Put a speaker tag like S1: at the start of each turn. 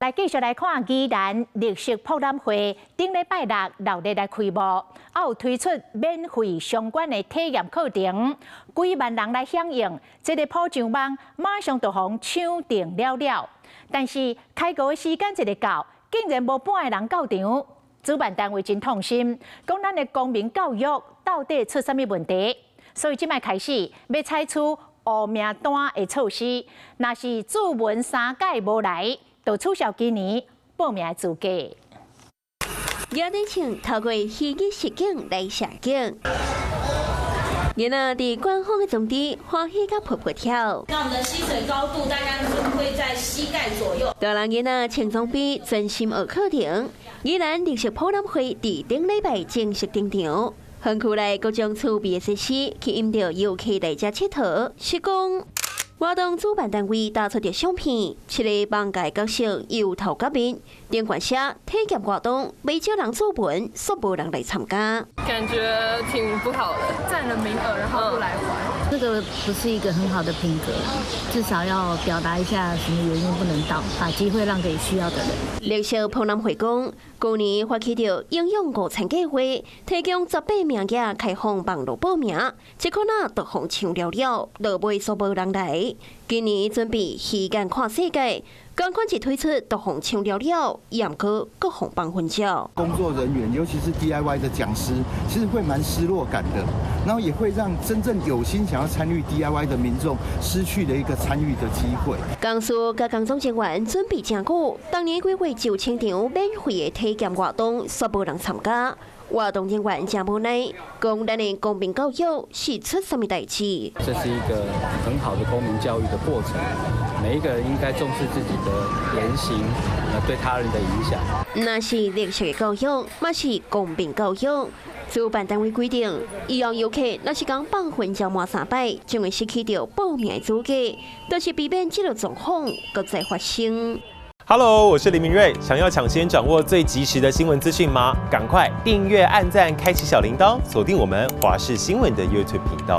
S1: 来继续来看宜兰绿色博览会，顶礼拜六热烈来开幕，有推出免费相关的体验课程，几万人来响应，这个普上网马上就互抢订了。但是开课的时间一个到，竟然无半个人到场。主办单位真痛心，讲咱的公民教育到底出啥物问题？所以即摆开始要采取黑名单的措施，若是注文3届无来，就取消今年报名的资格。
S2: 姚德庆透过虚拟实景来写景，囡仔伫官方的场地欢喜甲噗噗跳。
S3: 那我们的吸水高度大概会在膝盖左右。
S2: 大人囡仔轻装备专心学课程。宜兰绿色博览会伫顶礼拜正式登场，园区内各种趣味的设施吸引到游客来遮佚佗、施工。活动主办单位打出的相片，7个网界角色由头到尾，顶管写体验活动，未少人作文，煞无人来参加。
S4: 感觉挺不好的，占了名额，然后不来还。
S5: 这个不是一个很好的品格，至少要表达一下什么原因不能到，把机会让给需要的人。
S2: 绿色博览会讲，去年发起着营养午餐计划，提供18名额开放网络报名，这可那都互抢了，落尾煞无人来。今年准备虚间看世界，赶快一推出都互抢了，严格各互帮分晓。
S6: 工作人员，尤其是 DIY 的讲师，其实会蛮失落感的，然后也会让真正有心想要参与 DIY 的民众失去了一个参与的机会。
S2: 江苏甲工作人员准备真久，当年规划9千场免费的体验活动，煞无人参加。活动人员真无奈，讲咱的公民教育是出什么代志？
S7: 这是一个很好的公民教育的过程，每一个人应该重视自己的言行，对他人的影响。
S2: 那是绿色的教育，嘛是公民教育。主办单位规定，以往游客若是讲放混交满3摆，将会失去掉报名的资格，就是避免这个状况搁再发生。
S8: Hello， 我是林明瑞。想要抢先掌握最及时的新闻资讯吗？赶快订阅、按赞、开启小铃铛，锁定我们华视新闻的 YouTube 频道。